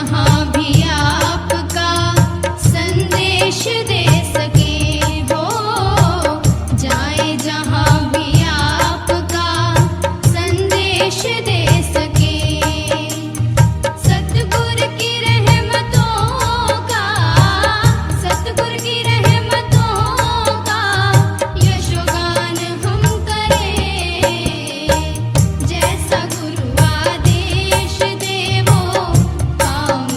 जहाँ भी आपका संदेश दे सके हो, जाए जहाँ भी आपका संदेश दे सके। सतगुर की रहमतों का, सतगुर की रहमतों का यशोगान हम करें। जैसा गुरु आदेश दे वो काम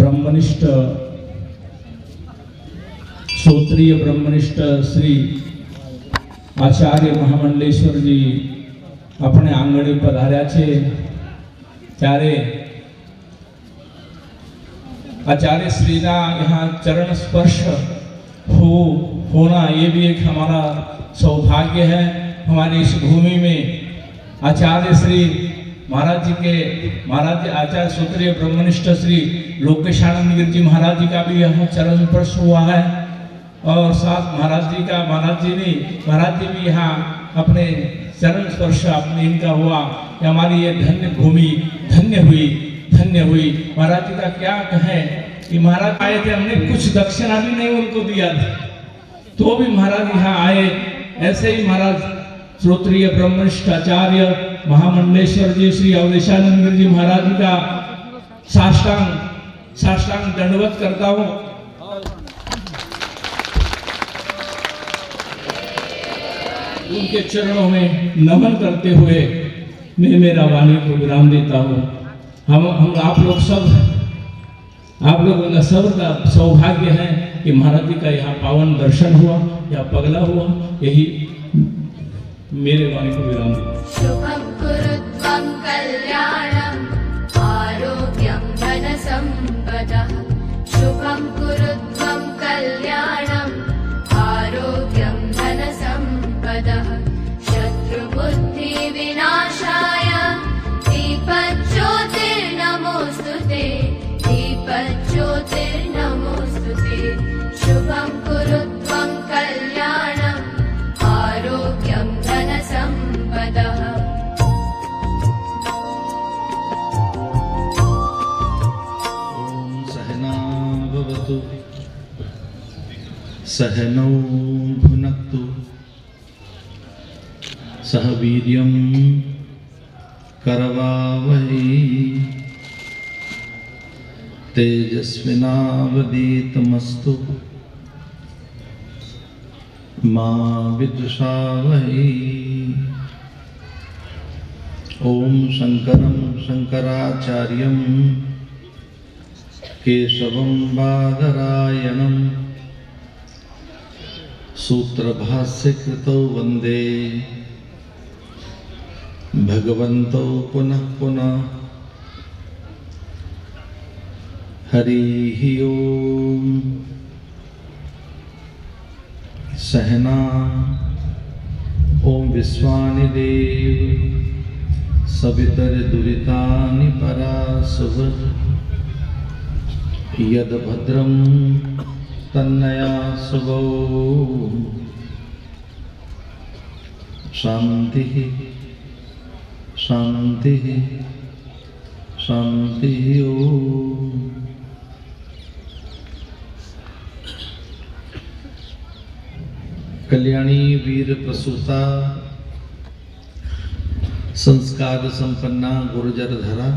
ब्रह्मनिष्ठ श्रोत्रिय ब्रह्मनिष्ठ श्री आचार्य महामंडलेश्वर जी अपने आंगणे पधार्या छे त्यारे आचार्य श्री ना यहाँ चरण स्पर्श होना ये भी एक हमारा सौभाग्य है। हमारी इस भूमि में आचार्य श्री महाराज जी आचार्य श्रोत्रिय ब्रह्मनिष्ठ श्री लोकेशानंद गिर जी महाराज जी का भी यहाँ चरण स्पर्श हुआ है और साथ महाराज जी भी यहाँ अपने चरण स्पर्श अपने इनका हुआ कि हमारी ये धन्य भूमि धन्य हुई। महाराज जी का क्या कहें कि महाराज आए थे, हमने कुछ दक्षिणा भी नहीं उनको दिया था, तो भी महाराज यहाँ आए। ऐसे ही महाराज श्रोत्रिय ब्रह्मनिष्ठ आचार्य महामंडलेश्वर जी श्री अवधेशानंद गिर जी महाराज जी का साष्टांग दंडवत करता हूँ। उनके चरणों में नमन करते हुए मैं मेरा वाणी को विराम देता हूँ। हम आप लोगों का सब का सौभाग्य है कि महाराज जी का यहाँ पावन दर्शन हुआ या पगला हुआ। यही मेरे वाणी को विराम देता हूँ। शुभं कुरुत्वं कल्याणं आरोग्यं धनसम्पदः। शुभं कुरुत्वं कल्याणं आरोग्यं धनसम्पदः। शत्रुबुद्धि विनाशाय दीपज्योतिर्नमोस्तुते दीपज्योतिर्नमोस्तुते। शुभं कुरुत्वं कल्याणं आरोग्यं धनसम्पदः। सहना भवतु सहनौ भुनक्तु सह वीर्यं करवावहै तेजस्विनावधीतमस्तु मा विद्विषावहै। ओम शंकरं शंकराचार्यं केशवं बादरायणं सूत्रभाष्यकृतौ वन्दे भगवन्तौ पुनः पुनः। हरिः ओम। सहना ओम विश्वानि देव सवितरदुरितानि परासुव यद भद्रं तन्नयासुवो। शांतिः शांतिः शांतिः ओम। कल्याणी वीर प्रसूता संस्कार संपन्ना गुर्जर धरा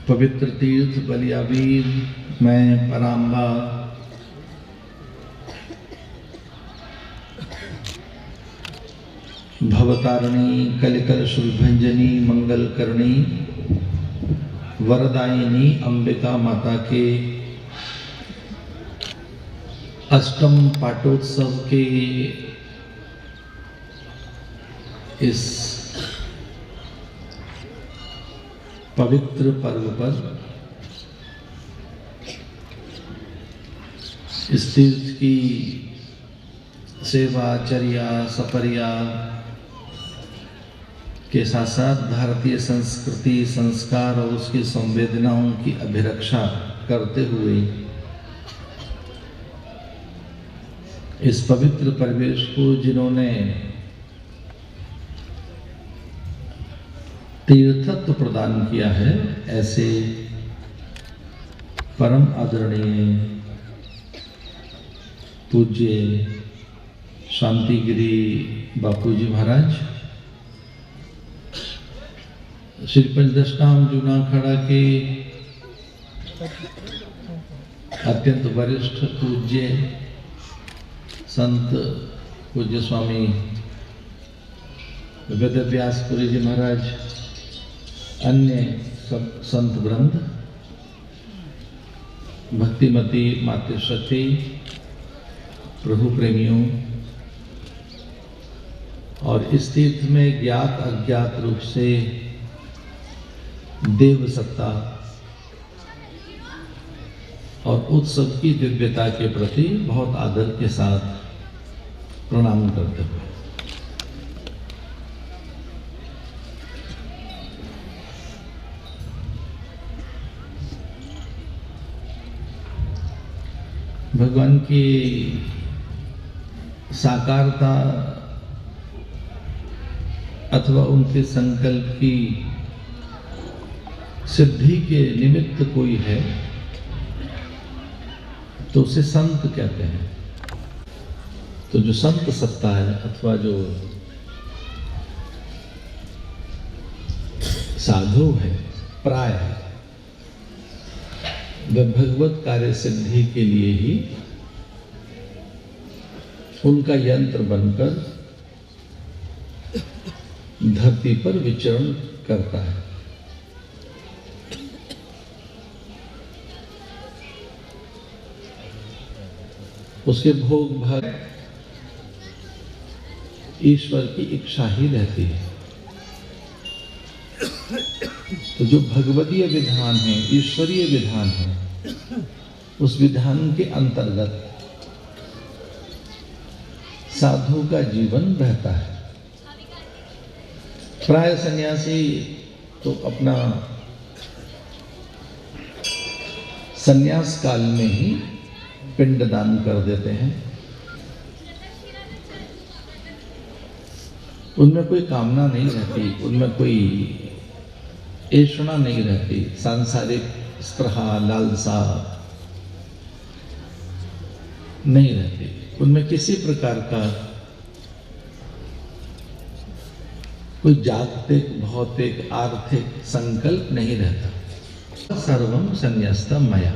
पवित्र तीर्थ बलियावीर मैं पराम्बा भवतारिणी कलिकल शुभंजनी मंगल करणी वरदायिनी अंबिका माता के अष्टम पाटोत्सव के इस पवित्र पर्व पर इस तीर्थ की सेवा चर्या सपरिया के साथ साथ भारतीय संस्कृति संस्कार और उसकी संवेदनाओं की अभिरक्षा करते हुए इस पवित्र परिवेश को जिन्होंने तीर्थत्व प्रदान किया है, ऐसे परम आदरणीय पूज्य शांतिगिरी बापूजी महाराज, श्री पंचदशनाम जूनाखाड़ा के अत्यंत वरिष्ठ पूज्य संत पूज्य स्वामी वेद व्यासपुरी जी महाराज, अन्य सब संत वृंद, भक्तिमती मातृशक्ति, प्रभु प्रेमियों और इस तीर्थ में ज्ञात अज्ञात रूप से देव सत्ता और उत्सव की दिव्यता के प्रति बहुत आदर के साथ प्रणाम करते हुए भगवान की साकारता अथवा उनके संकल्प की सिद्धि के निमित्त कोई है तो उसे संत कहते हैं। तो जो संत सत्ता है अथवा जो साधु है, प्राय है, वह भगवत कार्य सिद्धि के लिए ही उनका यंत्र बनकर धरती पर विचरण करता है। उसके भोग भाग ईश्वर की इच्छा ही रहती है। तो जो भगवतीय विधान है, ईश्वरीय विधान है, उस विधान के अंतर्गत साधु का जीवन बहता है। प्राय सन्यासी तो अपना सन्यास काल में ही पिंडदान कर देते हैं। उनमें कोई कामना नहीं रहती, उनमें कोई ऐषणा नहीं रहती, सांसारिक स्पृहा लालसा नहीं रहती, उनमें किसी प्रकार का कोई जागतिक भौतिक आर्थिक संकल्प नहीं रहता। सर्वम संन्यास्तम मया।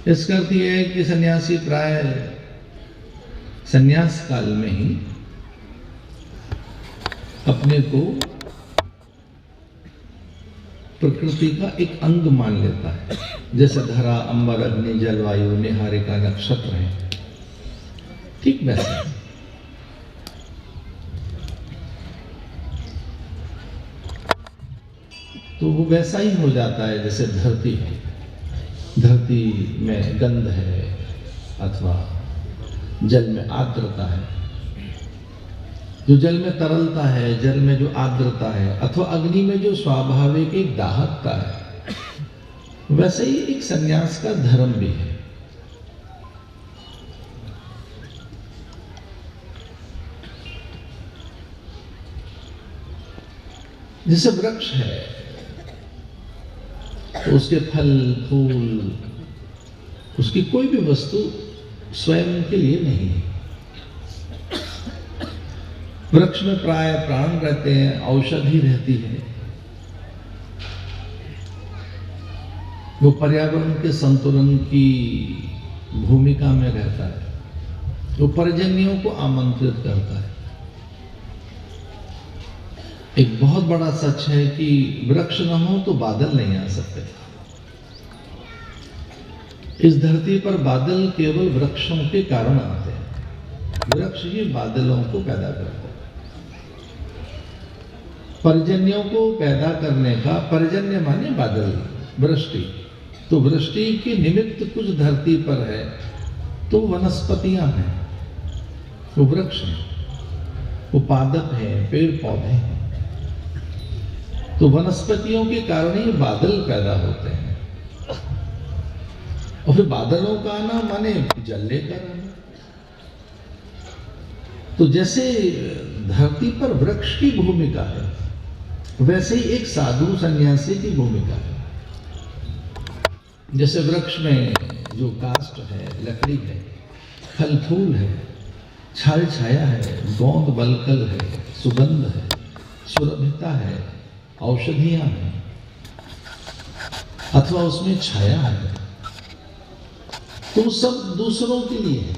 इसका अर्थ यह है कि सन्यासी प्राय सन्यास काल में ही अपने को प्रकृति का एक अंग मान लेता है। जैसे धरा, अंबर, अग्नि, जलवायु, निहारिका, नक्षत्र है, ठीक वैसे तो वो वैसा ही हो जाता है जैसे धरती है। धरती में गंध है अथवा जल में आर्द्रता है, जो जल में तरलता है, जल में जो आर्द्रता है, अथवा अग्नि में जो स्वाभाविक एक दाहकता है, वैसे ही एक सन्यास का धर्म भी है। जैसे वृक्ष है तो उसके फल फूल, उसकी कोई भी वस्तु स्वयं के लिए नहीं है। वृक्ष में प्राय प्राण रहते हैं, औषधि रहती है, वो पर्यावरण के संतुलन की भूमिका में रहता है, वो पर्जन्यों को आमंत्रित करता है। एक बहुत बड़ा सच है कि वृक्ष न हो तो बादल नहीं आ सकते। इस धरती पर बादल केवल वृक्षों के कारण आते हैं। वृक्ष ही बादलों को पैदा करते हैं। पर्जन्यों को पैदा करने का, पर्जन्य माने बादल, वृष्टि, तो वृष्टि के निमित्त कुछ धरती पर है तो वनस्पतियां हैं, वो वृक्ष हैं, वो पादप हैं, पेड़ पौधे हैं। तो वनस्पतियों के कारण ही बादल पैदा होते हैं। और फिर बादलों का आना माने जल लेकर आना। तो जैसे धरती पर वृक्ष की भूमिका है, वैसे ही एक साधु सन्यासी की भूमिका है। जैसे वृक्ष में जो काष्ठ है, लकड़ी है, फल फूल है, छाल छाया है, गोंद बलकल है, सुगंध है, सुरभिता है, औषधियां हैं, अथवा उसमें छाया है, तो सब दूसरों के लिए है।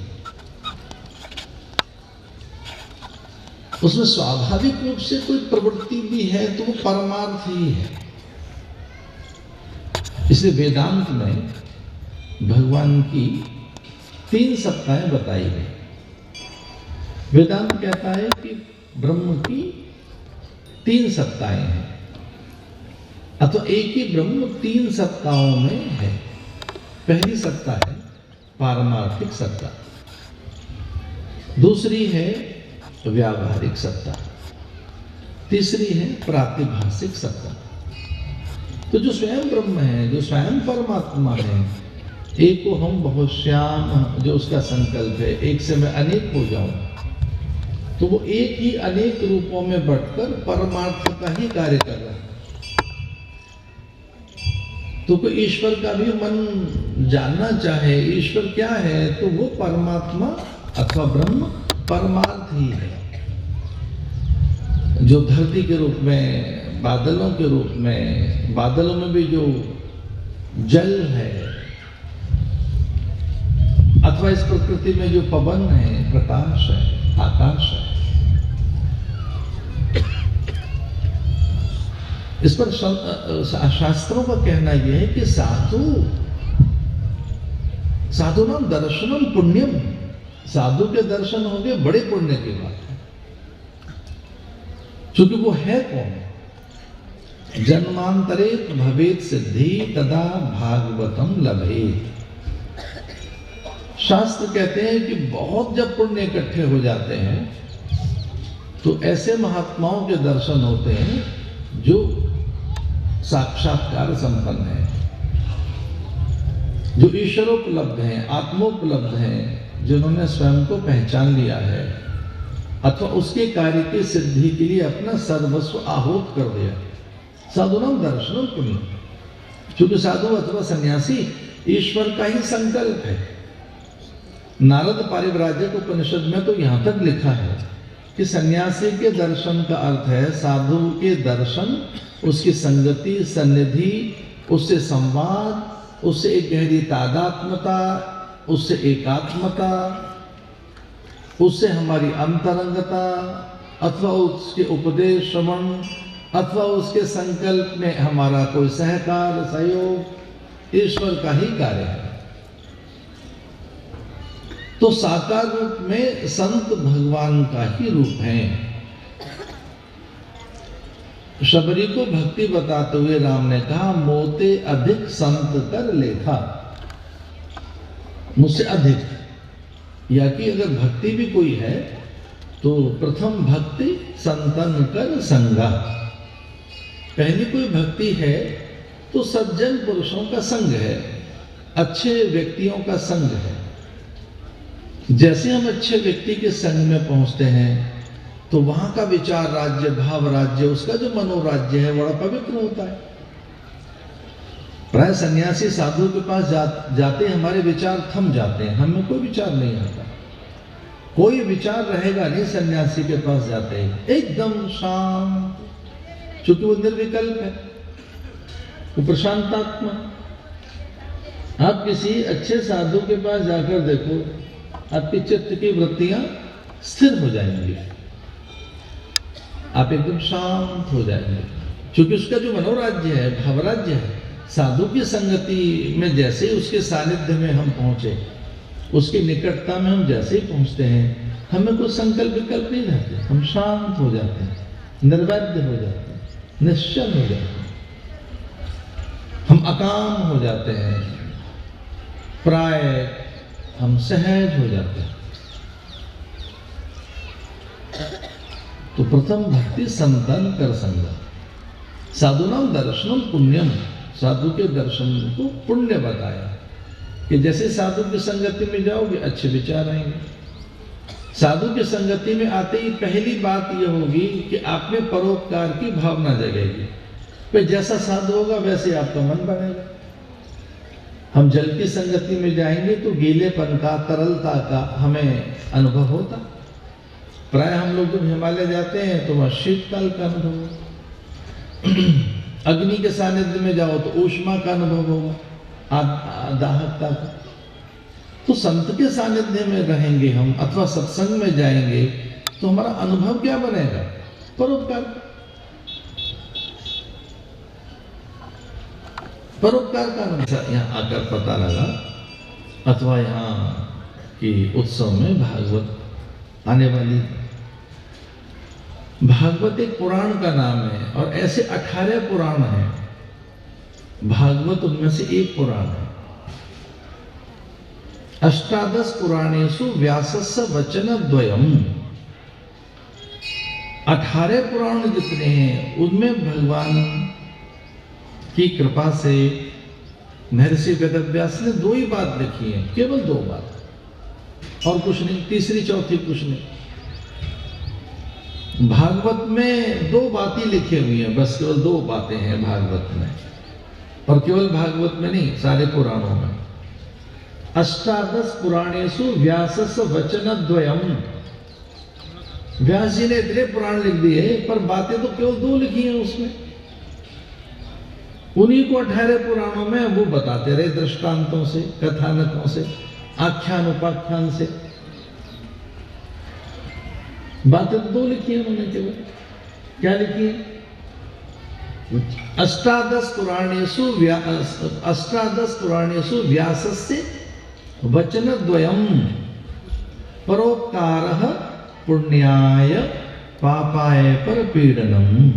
उसमें स्वाभाविक रूप से कोई प्रवृत्ति भी है तो वो परमार्थ ही है। इसलिए वेदांत में भगवान की 3 सत्ताएं बताई गई। वेदांत कहता है कि ब्रह्म की 3 सत्ताएं हैं, अथवा एक ही ब्रह्म 3 सत्ताओं में है। पहली सत्ता है पारमार्थिक सत्ता, दूसरी है व्यावहारिक सत्ता, तीसरी है प्रातिभासिक सत्ता। तो जो स्वयं ब्रह्म है, जो स्वयं परमात्मा है, एक को हम बहुत श्याम, जो उसका संकल्प है एक से मैं अनेक हो जाऊं, तो वो एक ही अनेक रूपों में बढ़कर परमार्थ का ही कार्य कर रहा है। तो कोई ईश्वर का भी मन जानना चाहे ईश्वर क्या है, तो वो परमात्मा अथवा ब्रह्म परमार्थ ही है। जो धरती के रूप में, बादलों के रूप में, बादलों में भी जो जल है, अथवा इस प्रकृति में जो पवन है, प्रकाश है, आकाश है, इस पर शास्त्रों का कहना यह है कि साधु नाम दर्शनम पुण्यम, साधु के दर्शन होंगे बड़े पुण्य की बात है। क्योंकि वो है कौन? जन्मांतरेत भवेत सिद्धि तदा भागवतम लभेत। शास्त्र कहते हैं कि बहुत जब पुण्य इकट्ठे हो जाते हैं तो ऐसे महात्माओं के दर्शन होते हैं जो साक्षात्कार संपन्न है, जो ईश्वरोपलब्ध हैं, आत्मोपलब्ध हैं, जिन्होंने स्वयं को पहचान लिया है अथवा उसके कार्य की सिद्धि के लिए अपना सर्वस्व आहूत कर दिया। साधु नाम दर्शनम पुण्य। क्योंकि साधु अथवा सन्यासी ईश्वर का ही संकल्प है। नारद पारिव्राजक उपनिषद में तो यहां तक लिखा है कि सन्यासी के दर्शन का अर्थ है साधु के दर्शन, उसकी संगति, सन्निधि, उससे संवाद, उससे एक गहरी तादात्मता, उससे एकात्मता, उससे हमारी अंतरंगता, अथवा उसके उपदेश श्रवण, अथवा उसके संकल्प में हमारा कोई सहकार, सहयोग, ईश्वर का ही कार्य है। तो साकार रूप में संत भगवान का ही रूप है। शबरी को भक्ति बताते हुए राम ने कहा, मोते अधिक संत कर लेखा। मुझसे अधिक, या कि अगर भक्ति भी कोई है तो प्रथम भक्ति संतन कर संगा। पहली कोई भक्ति है तो सज्जन पुरुषों का संग है, अच्छे व्यक्तियों का संग है। जैसे हम अच्छे व्यक्ति के संग में पहुंचते हैं तो वहां का विचार राज्य, भाव राज्य, उसका जो मनोराज्य है बड़ा पवित्र होता है। प्राय सन्यासी साधु के पास जाते हमारे विचार थम जाते हैं, हमें कोई विचार नहीं आता, कोई विचार रहेगा नहीं। सन्यासी के पास जाते हैं एकदम शांत, क्योंकि वो निर्विकल्प है, वो प्रशांतात्मा। आप किसी अच्छे साधु के पास जाकर देखो, आपके चित्त की वृत्तियां स्थिर हो जाएंगी, आप एकदम शांत हो जाएंगे, क्योंकि उसका जो मनोराज्य है, भावराज्य है। साधु की संगति में जैसे ही उसके सानिध्य में हम पहुंचे, उसकी निकटता में हम जैसे ही पहुंचते हैं, हमें कोई संकल्प विकल्प नहीं रहते, हम शांत हो जाते हैं, निर्वैध हो जाते हैं, निश्चल हो जाते हैं, हम अकाम हो जाते हैं, प्राय हम सहज हो जाते हैं। तो प्रथम भक्ति संतन कर संगा। साधु नाम दर्शनम पुण्यम, साधु के दर्शन को पुण्य बताया कि जैसे साधु की संगति में जाओगे अच्छे विचार आएंगे। साधु की संगति में आते ही पहली बात यह होगी कि आप में परोपकार की भावना जगेगी। फिर जैसा साधु होगा वैसे आपका मन बनेगा। हम जल की संगति में जाएंगे तो गीलेपन का, तरलता का हमें अनुभव होता। प्राय हम लोग जब हिमालय जाते हैं तो वहाँ शीतकाल का अनुभव होगा। अग्नि के सानिध्य में जाओ तो ऊष्मा का अनुभव होगा, दाहकता का। तो संत के सानिध्य में रहेंगे हम, अथवा सत्संग में जाएंगे तो हमारा अनुभव क्या बनेगा? परोपकार। परोपकार का अनुभव यहाँ आकर पता लगा, अथवा यहाँ की उत्सव में भागवत आने वाली। भागवत एक पुराण का नाम है और ऐसे 18 पुराण हैं। भागवत उनमें से एक पुराण है। अष्टादश पुराणेषु व्यासस्य वचनद्वयम्। 18 पुराण जितने हैं उनमें भगवान की कृपा से महर्षि वेदव्यास ने 2 ही बात लिखी है, केवल 2 बात, और कुछ नहीं, तीसरी चौथी कुछ नहीं। भागवत में 2 बातें लिखी हुई हैं, बस केवल 2 बातें हैं भागवत में, और केवल भागवत में नहीं, सारे पुराणों में। अष्टादश पुराणेषु व्यासस्य वचनद्वयम्। व्यास जी ने इतने पुराण लिख दिए, पर बातें तो केवल 2 लिखी हैं उसमें। उन्हीं को 18 पुराणों में वो बताते रहे, दृष्टांतों से, कथानकों से, आख्यान उपाख्यान से। बातें तो 2 लिखी है उन्होंने केवल। क्या लिखी है? अष्टादश पुराणेषु व्यासस्य वचनद्वयम् परोपकारः पुण्याय पापाय परपीडनम्।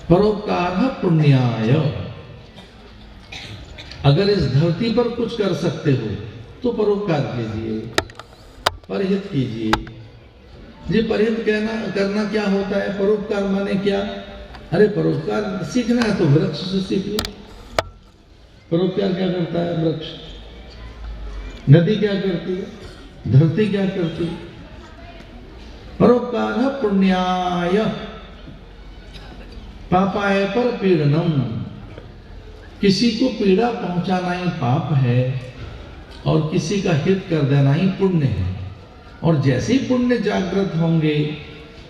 परोपकारः पुण्याय, अगर इस धरती पर कुछ कर सकते हो तो परोपकार कीजिए, परहित कीजिए। जी परहित करना क्या होता है? परोपकार माने क्या? अरे परोपकार सीखना है तो वृक्ष से सीख लो। परोपकार क्या करता है? वृक्ष। नदी क्या करती है? धरती क्या करती है? परोपकार पुण्याय पापाय पर पीड़नम। किसी को पीड़ा पहुंचाना ही पाप है और किसी का हित कर देना ही पुण्य है। और जैसे ही पुण्य जागृत होंगे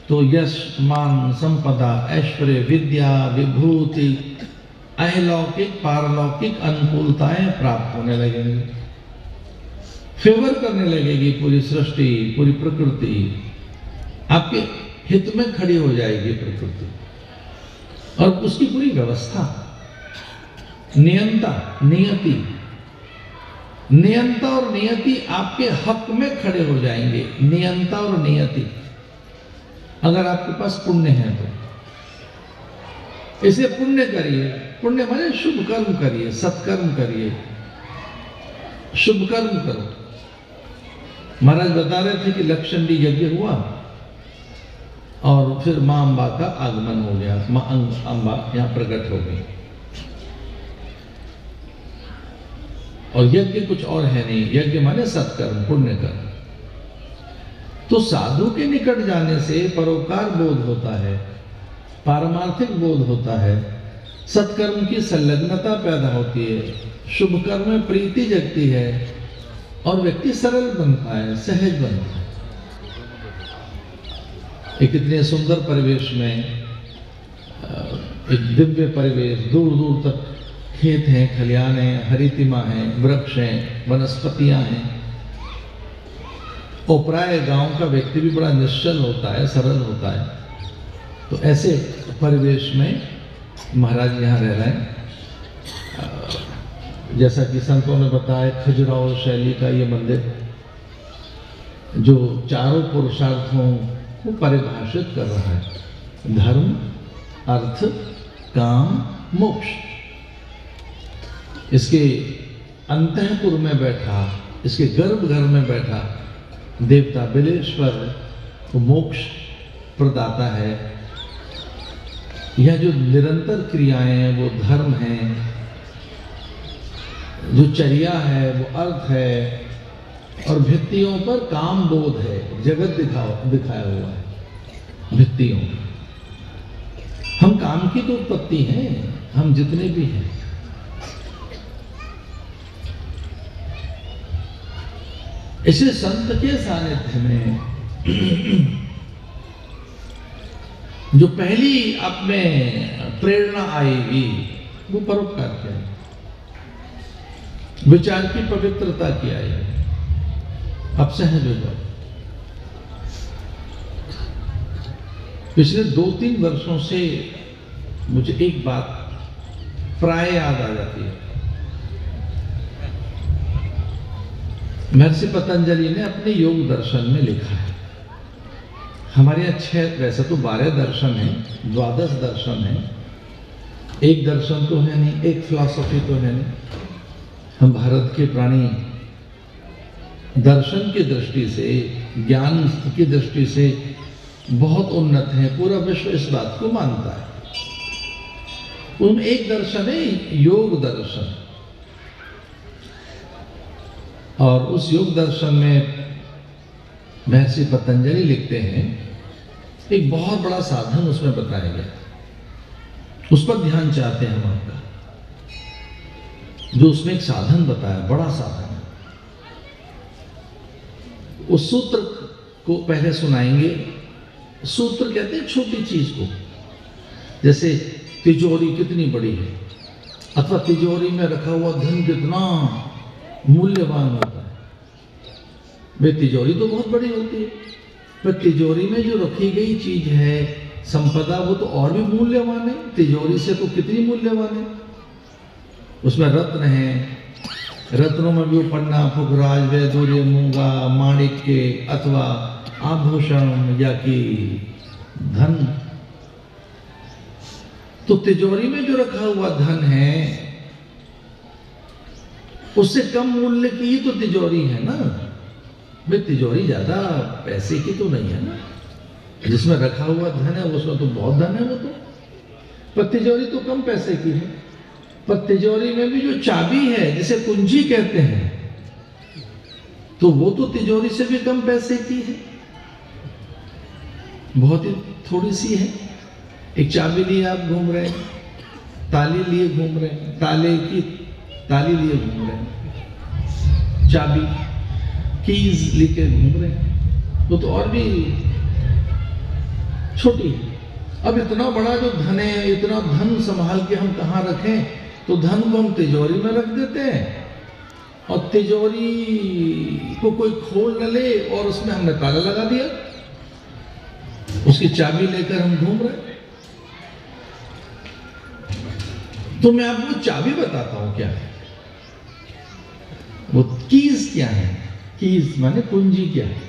तो यश, मान, संपदा, ऐश्वर्य, विद्या, विभूति, अहलौकिक पारलौकिक अनुकूलताएं प्राप्त होने लगेंगी। फेवर करने लगेगी पूरी सृष्टि, पूरी प्रकृति। आपके हित में खड़ी हो जाएगी प्रकृति और उसकी पूरी व्यवस्था। नियंता, नियति, नियंता और नियति आपके हक में खड़े हो जाएंगे। नियंता और नियति, अगर आपके पास पुण्य है तो इसे पुण्य करिए। पुण्य माने शुभ कर्म करिए, सत्कर्म करिए, शुभ कर्म करो। महाराज बता रहे थे कि लक्षचंडी यज्ञ हुआ और फिर मां अंबा का आगमन हो गया। मां अंबा यहां प्रकट हो गई और यज्ञ कुछ और है नहीं। यज्ञ माने सत्कर्म, पुण्य कर्म। तो साधु के निकट जाने से परोपकार बोध होता है, पारमार्थिक बोध होता है, सत्कर्म की संलग्नता पैदा होती है, शुभ कर्म में प्रीति जगती है और व्यक्ति सरल बनता है, सहज बनता है। एक इतने सुंदर परिवेश में, एक दिव्य परिवेश, दूर दूर तक खेत हैं, खलियान हैं, हरितिमा हैं, वृक्ष हैं, वनस्पतियां हैं। और प्राय गांव का व्यक्ति भी बड़ा निश्चल होता है, सरल होता है। तो ऐसे परिवेश में महाराज यहाँ रह रहे हैं। जैसा कि संतों ने बताया, खजुराहो शैली का ये मंदिर जो चारों पुरुषार्थों को परिभाषित कर रहा है, धर्म, अर्थ, काम, मोक्ष। इसके अंतःपुर में बैठा, इसके गर्भगृह में बैठा देवता बिलेश्वर वो मोक्ष प्रदाता है। यह जो निरंतर क्रियाएं हैं वो धर्म है, जो चर्या है वो अर्थ है, और भित्तियों पर काम बोध है, जगत दिखाया हुआ है भित्तियों। हम काम की तो उत्पत्ति हैं, हम जितने भी हैं। इसे संत के सानिध्य में जो पहली आप में प्रेरणा आएगी वो परोपकार की आएगी, विचार की पवित्रता की आएगी। आप सहज हो जाओ। पिछले 2-3 वर्षों से मुझे एक बात प्राय याद आ जाती है। महर्षि पतंजलि ने अपने योग दर्शन में लिखा है, हमारे यहाँ 6, वैसे तो 12 दर्शन हैं, 12 दर्शन हैं, एक दर्शन तो है नहीं, एक फिलॉसफी तो है नहीं। हम भारत के प्राणी दर्शन की दृष्टि से, ज्ञान की दृष्टि से बहुत उन्नत है, पूरा विश्व इस बात को मानता है। उनमें एक दर्शन है योग दर्शन, और उस योग दर्शन में महर्षि पतंजलि लिखते हैं, एक बहुत बड़ा साधन उसमें बताया गया, उस पर ध्यान चाहते हैं हम आपका। जो उसमें एक साधन बताया, बड़ा साधन है, उस सूत्र को पहले सुनाएंगे। सूत्र कहते हैं छोटी चीज को, जैसे तिजोरी कितनी बड़ी है, अथवा तिजोरी में रखा हुआ धन कितना मूल्यवान होता है। वे तिजोरी तो बहुत बड़ी होती है, पर तिजोरी में जो रखी गई चीज है, संपदा, वो तो और भी मूल्यवान है। तिजोरी से तो कितनी मूल्यवान है। उसमें रत्न है, रत्नों में भी पन्ना, फुकराज, वैदूर्य, मूंगा, माणिक्य अथवा आभूषण या कि धन। तो तिजोरी में जो रखा हुआ धन है, उससे कम मूल्य की ही तो तिजोरी है ना। भाई तिजोरी ज्यादा पैसे की तो नहीं है ना, जिसमें रखा हुआ धन है उसमें तो बहुत धन है वो तो, पर तिजोरी तो कम पैसे की है। पर तिजोरी में भी जो चाबी है, जिसे कुंजी कहते हैं, तो वो तो तिजोरी से भी कम पैसे की है, बहुत ही थोड़ी सी है। एक चाबी लिए आप घूम रहे हैं, ताली लिए घूम रहे हैं, ताले की ताली लिए घूम रहे हैं, चाबी कीज लेके घूम रहे हैं, वो तो और भी छोटी है। अब इतना बड़ा जो धन है, इतना धन संभाल के हम कहाँ रखें, तो धन को हम तिजोरी में रख देते हैं, और तिजोरी को कोई खोल न ले और उसमें हमने ताला लगा दिया, उसकी चाबी लेकर हम घूम रहे हैं। तो मैं आपको चाबी बताता हूं क्या है, वो कीज क्या है। कीज माने कुंजी क्या है।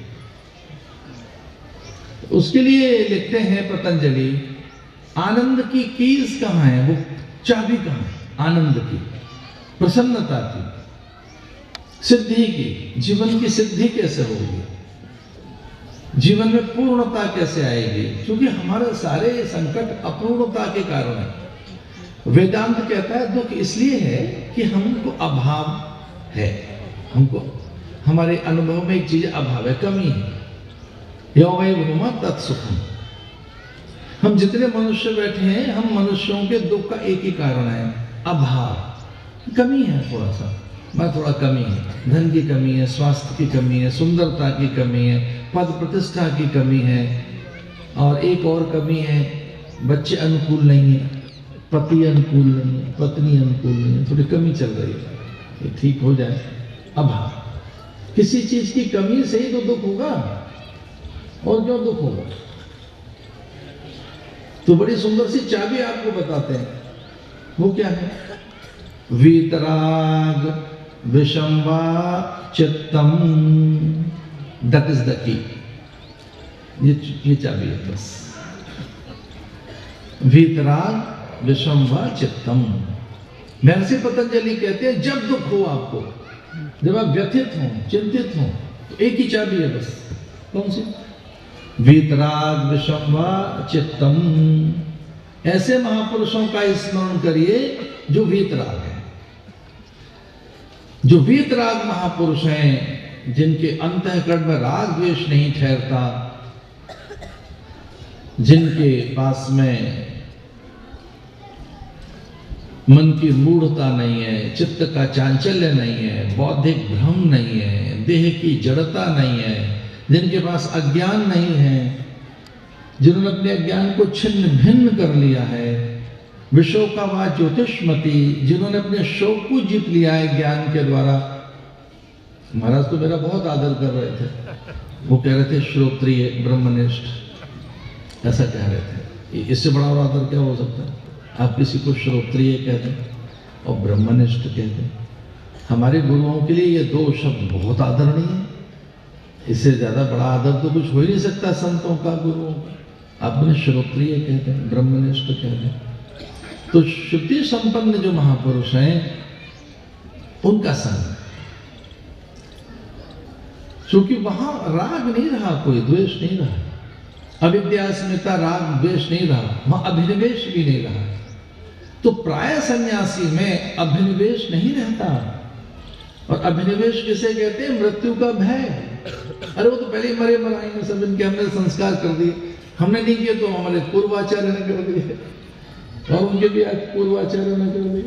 उसके लिए लिखते हैं पतंजलि, आनंद की कीज कहां है, वो चाबी कहां है। आनंद की, प्रसन्नता की, सिद्धि की, जीवन की सिद्धि कैसे होगी, जीवन में पूर्णता कैसे आएगी, क्योंकि हमारे सारे संकट अपूर्णता के कारण है। वेदांत कहता है दुख इसलिए है कि हमको अभाव है, हमको हमारे अनुभव में एक चीज अभाव है, कमी है। यो वै भूमा तत्सुखम। हम जितने मनुष्य बैठे हैं, हम मनुष्यों के दुख का एक ही कारण है, अभाव, कमी है। थोड़ा सा मैं थोड़ा कमी है, धन की कमी है, स्वास्थ्य की कमी है, सुंदरता की कमी है, पद प्रतिष्ठा की कमी है, और एक और कमी है, बच्चे अनुकूल नहीं है, पति अनुकूल नहीं है, पत्नी अनुकूल नहीं है, थोड़ी कमी चल रही है, ये ठीक हो जाए। अभाव, किसी चीज की कमी से ही तो दुख होगा, और क्यों दुख होगा। तो बड़ी सुंदर सी चाबी आपको बताते हैं, वो क्या है। वीतराग विषम्वा चित्तम, दैट इज द की। ये चाबी है बस। वीतराग विषम्वा चित्तम। महर्षि पतंजलि कहते हैं जब दुख हो आपको, जब आप व्यथित हो, चिंतित हो, तो एक ही चाबी है बस। कौन सी। वीतराग विषम्वा चित्तम। ऐसे महापुरुषों का स्मरण करिए जो वीतराग है, जो वीतराग महापुरुष हैं, जिनके अंतःकरण में राग द्वेष नहीं ठहरता, जिनके पास में मन की मूढ़ता नहीं है, चित्त का चांचल्य नहीं है, बौद्धिक भ्रम नहीं है, देह की जड़ता नहीं है, जिनके पास अज्ञान नहीं है, जिन्होंने अपने अज्ञान को छिन्न भिन्न कर लिया है, विशोकावा ज्योतिषमती, जिन्होंने अपने शोक को जीत लिया है ज्ञान के द्वारा। महाराज तो मेरा बहुत आदर कर रहे थे, वो कह रहे थे श्रोत्रिय ब्रह्मनिष्ठ, ऐसा कह रहे थे। इससे बड़ा और आदर क्या हो सकता है? आप किसी को श्रोत्रिय कहते हैं और ब्रह्मनिष्ठ कहते हैं। हमारे गुरुओं के लिए ये दो शब्द बहुत आदरणीय है। इससे ज्यादा बड़ा आदर तो कुछ हो ही नहीं सकता संतों का, गुरुओं का। आपने श्रोत्रिय कहते हैं, ब्रह्मनिष्ठ कहते हैं। तो श्रुति संपन्न जो महापुरुष हैं उनका संग, क्योंकि वहां राग नहीं रहा, कोई द्वेष नहीं रहा, अविद्या अस्मिता राग द्वेष नहीं रहा, वहां अभिनिवेश भी नहीं रहा। तो प्राय सन्यासी में अभिनिवेश नहीं रहता। और अभिनिवेश किसे कहते हैं? मृत्यु का भय। अरे वो तो पहले ही मरे मराएंगे सब, इनके हमने संस्कार कर दिए, हमने नहीं किए तो हमारे पूर्वाचार्य ने कर दिए और उनके भी पूर्वाचार्य ने कर दिए।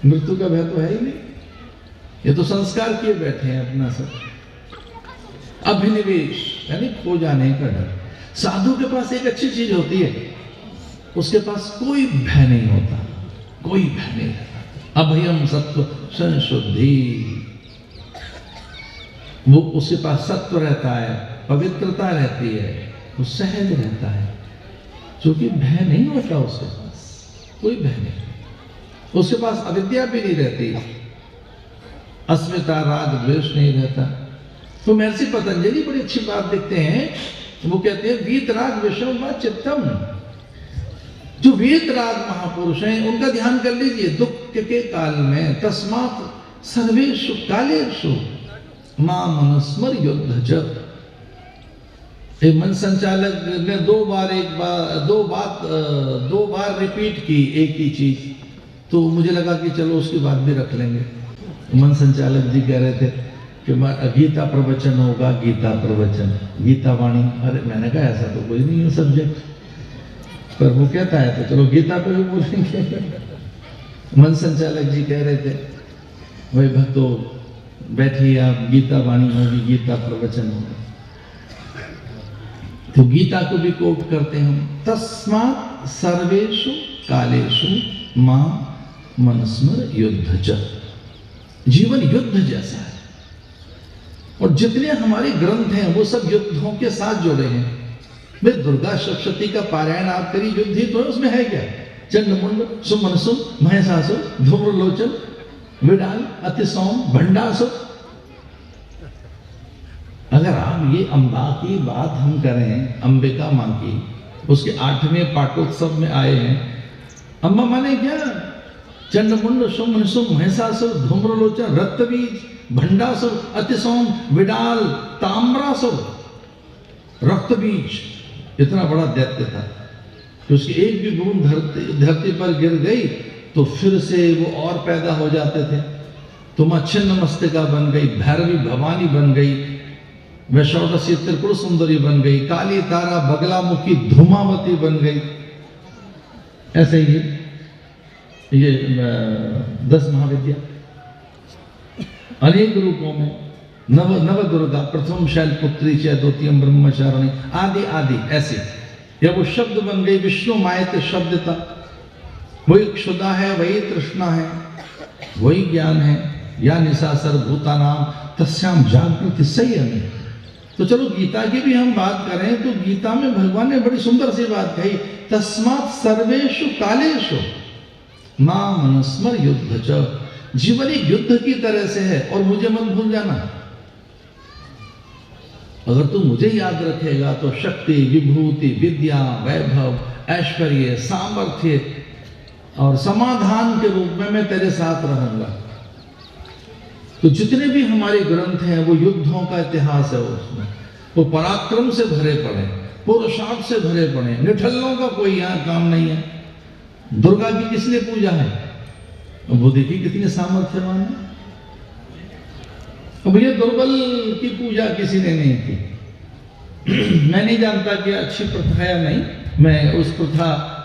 मृत्यु का भय तो है ही नहीं, ये तो संस्कार किए बैठे हैं अपना सब। अभिनिवेश यानी खो जाने का डर। साधु के पास एक अच्छी चीज होती है, उसके पास कोई भय नहीं होता, कोई भय नहीं रहता। अभयम सत्व संशुद्धि, वो उसके पास सत्व रहता है, पवित्रता रहती है, वो सहज रहता है, क्योंकि भय नहीं होता उसके पास, कोई भय नहीं। उसके पास अविद्या भी नहीं रहती, अस्मिता राग द्वेष नहीं रहता। तो महर्षि पतंजलि बड़ी अच्छी बात देखते हैं, वो कहते हैं वीतराग विषम व चित्तम। जो वीतराग महापुरुष हैं उनका ध्यान कर लीजिए। दुख के काल में तस्मात् सर्वेषु कालेषु मां मनस्मर युद्ध जप। एक मन संचालक ने दो बार रिपीट की एक ही चीज, तो मुझे लगा कि चलो उसकी बात भी रख लेंगे। मन संचालक जी कह रहे थे कि गीता प्रवचन होगा, गीता प्रवचन, गीता वाणी। अरे मैंने कहा ऐसा तो कोई नहीं है सब्जेक्ट, पर वो कहता है तो चलो गीता पे भी बोलेंगे। मन संचालक जी कह रहे थे भाई भक्तों बैठिए, आप गीता वाणी होगी, गीता प्रवचन होगा। तो गीता को भी कोट करते हैं हम, तस्मात् सर्वेषु कालेषु मां मनस्मर युद्ध च। जीवन युद्ध जैसा है, और जितने हमारे ग्रंथ हैं वो सब युद्धों के साथ जुड़े हैं। भाई दुर्गा सप्तशती का पारायण आप करिए, युद्ध ही तो है, उसमें है क्या? चंडमुंड, सुमनसुम, महिषासुर, धूम्रलोचन, विडाल, अतिसौम, भंडासुर। अगर आप ये अम्बा की बात हम करें, अंबिका मां की, उसके 8वें पाटोत्सव में आए हैं। अम्बा माने क्या? चंडमुंड, सुमनसुम, महिषासुर, धूम्रलोचन, रक्तबीज, भंडासुर, अतिसौम, विडाल, ताम्रासुर, रक्तबीज। इतना बड़ा दैत्य था कि उसकी एक भी बूंद धरती पर गिर गई तो फिर से वो और पैदा हो जाते थे। तुम छिन्न मस्तिका बन गई, भैरवी भवानी बन गई, वैशौडसी त्रिपुर सुंदरी बन गई, काली तारा बगलामुखी धूमावती बन गई। ऐसे ही ये 10 महाविद्या अनेक रूपों में, नव दुर्गा, प्रथम शैलपुत्री च, द्वितीयम ब्रह्मचारिणी, आदि आदि ऐसे। या वो शब्द बन गई, विष्णु मायत शब्द था, वही क्षुधा है, वही तृष्णा है, वही ज्ञान है। या निशा सर्वभूतानां तस्याम जागृति संयमी। तो चलो गीता की भी हम बात करें तो गीता में भगवान ने बड़ी सुंदर सी बात कही, तस्मात् सर्वेषु कालेषु मां मनस्मर युद्ध च। जीवन एक युद्ध की तरह से है, और मुझे मत भूल जाना। अगर तू मुझे याद रखेगा तो शक्ति, विभूति, विद्या, वैभव, ऐश्वर्य, सामर्थ्य और समाधान के रूप में मैं तेरे साथ रहूंगा। तो जितने भी हमारे ग्रंथ हैं वो युद्धों का इतिहास है, उसमें वो पराक्रम से भरे पड़े, पुरुषार्थ से भरे पड़े। निठल्लों का कोई यहाँ काम नहीं है। दुर्गा की किस लिए पूजा है? वो देखिए कितनी सामर्थ्यवान है। अब ये दुर्बल की पूजा किसी ने नहीं की। मैं नहीं जानता कि अच्छी प्रथा है या नहीं, मैं उस प्रथा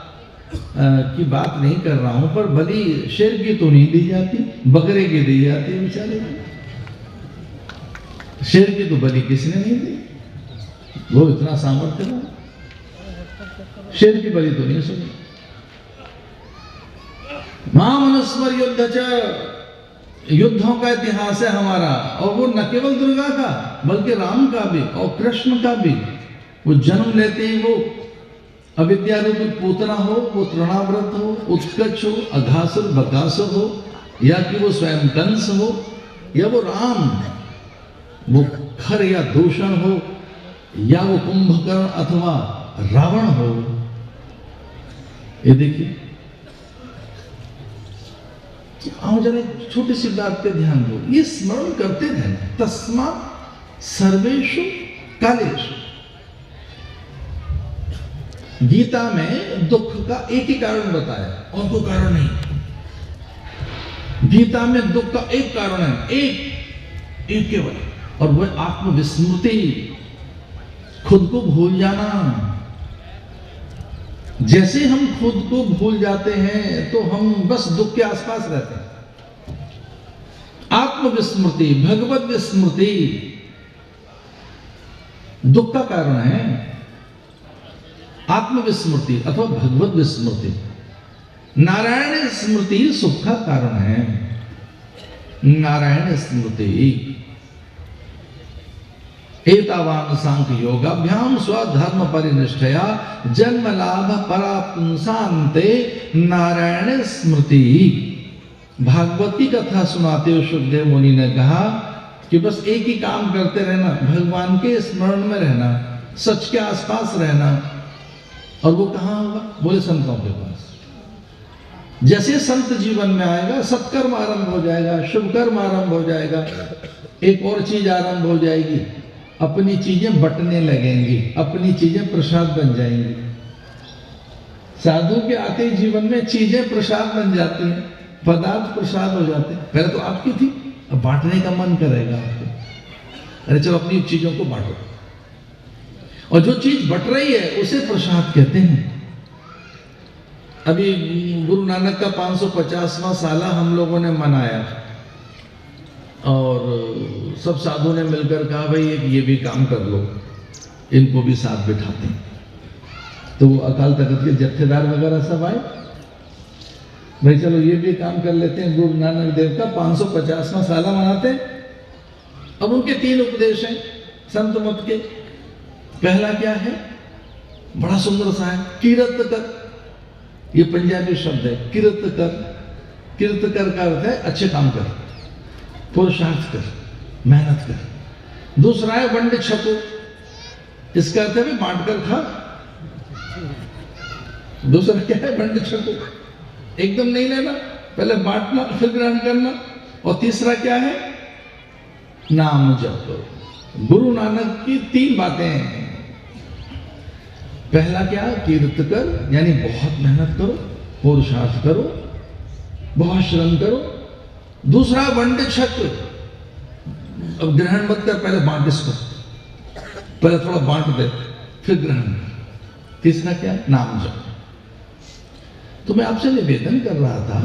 की बात नहीं कर रहा हूं, पर बलि शेर की तो नहीं दी जाती, बकरे की दी जाती है बेचारे की। शेर की तो बलि किसने नहीं दी, वो इतना सामर्थ्यवान। शेर की बलि तो नहीं सुनी। मां मनस्मर युद्ध च, युद्धों का इतिहास है हमारा। और वो न केवल दुर्गा का बल्कि राम का भी और कृष्ण का भी। वो जन्म लेते ही वो अविद्या रूपी पूतना हो, वो तृणाव्रत हो, उत्कच हो, अघासुर बकासुर हो, या कि वो स्वयं कंस हो, या वो राम, वो खर या दूषण हो, या वो कुंभकर्ण अथवा रावण हो। ये देखिए, आओ जरा एक छोटी सी बात पे ध्यान दो, ये स्मरण करते रहना, तस्मा सर्वेषु कालेषु। गीता में दुख का एक ही कारण बताया, और कोई कारण नहीं। गीता में दुख का एक कारण है, एक केवल, और वह आत्मविस्मृति, खुद को भूल जाना। जैसे हम खुद को भूल जाते हैं तो हम बस दुख के आसपास रहते हैं। आत्मविस्मृति, भगवत विस्मृति दुख का कारण है। आत्मविस्मृति अथवा भगवत विस्मृति, नारायण स्मृति सुख का कारण है। नारायण स्मृति एतावान सांख्य योगाभ्याम स्वधर्म परिनिष्ठया जन्म लाभ परापुंसान्ते नारायण स्मृति। भागवत की कथा सुनाते हुए सुखदेव मुनि ने कहा कि बस एक ही काम करते रहना, भगवान के स्मरण में रहना, सच के आसपास रहना। और वो कहाँ होगा? बोले संतों के पास। जैसे संत जीवन में आएगा, सत्कर्म आरंभ हो जाएगा, शुभ कर्म आरंभ हो जाएगा, एक और चीज आरंभ हो जाएगी, अपनी चीजें बंटने लगेंगी, अपनी चीजें प्रसाद बन जाएंगी। साधु के आते ही जीवन में चीजें प्रसाद बन जाती हैं, पदार्थ प्रसाद हो जाते हैं। पहले तो आपकी थी, अब बांटने का मन करेगा आपको, अरे चलो अपनी चीजों को बांटो। और जो चीज बट रही है उसे प्रसाद कहते हैं। अभी गुरु नानक का 550वां साला हम लोगों ने मनाया, और सब साधु ने मिलकर कहा भाई एक ये भी काम कर लो, इनको भी साथ बिठाते हैं। तो वो अकाल तख्त के जत्थेदार वगैरह सब आए, भाई चलो ये भी काम कर लेते हैं, गुरु नानक देव का 550वां साला मनाते हैं। अब उनके 3 उपदेश हैं संत मत के। पहला क्या है? बड़ा सुंदर सा है, कीरत कर। ये पंजाबी शब्द है, कीरत कर। कीरत कर का अर्थ है अच्छे काम कर, पुरुषार्थ कर, मेहनत कर। दूसरा है वंड छको, इसका अर्थ है बांट कर खा। दूसरा क्या है? वंड छको, एकदम नहीं लेना, पहले बांटना फिर ग्रहण करना। और तीसरा क्या है? नाम जप करो। गुरु नानक की 3 बातें हैं। पहला क्या? कीर्त कर, यानी बहुत मेहनत करो, पुरुषार्थ करो, बहुत श्रम करो। दूसरा वंड छक, अब ग्रहण मत कर, पहले बांट इसको, पहले थोड़ा बांट दे फिर ग्रहण कर। तीसरा क्या? नाम जप। तो मैं आपसे निवेदन कर रहा था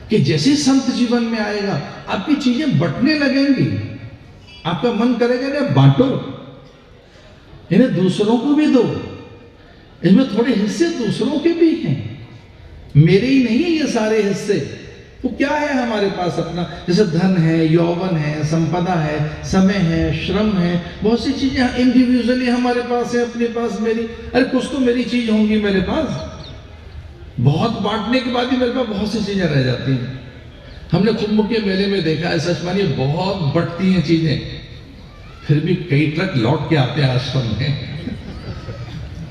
कि जैसे संत जीवन में आएगा आपकी चीजें बंटने लगेंगी, आपका मन करेगा ना बांटो, इन्हें दूसरों को भी दो, इसमें थोड़े हिस्से दूसरों के भी हैं, मेरे ही नहीं है ये सारे हिस्से। तो क्या है हमारे पास अपना? जैसे धन है, यौवन है, संपदा है, समय है, श्रम है, बहुत सी चीजें इंडिविजुअली हमारे पास है, अपने पास मेरी। अरे कुछ तो मेरी चीज होंगी मेरे पास। बहुत बांटने के बाद ही मेरे पास बहुत सी चीजें रह जाती हैं। हमने कुंभ के मेले में देखा है, सच मानिए बहुत बटती हैं चीजें, फिर भी कई ट्रक लौट के आते हैं आश्रम में,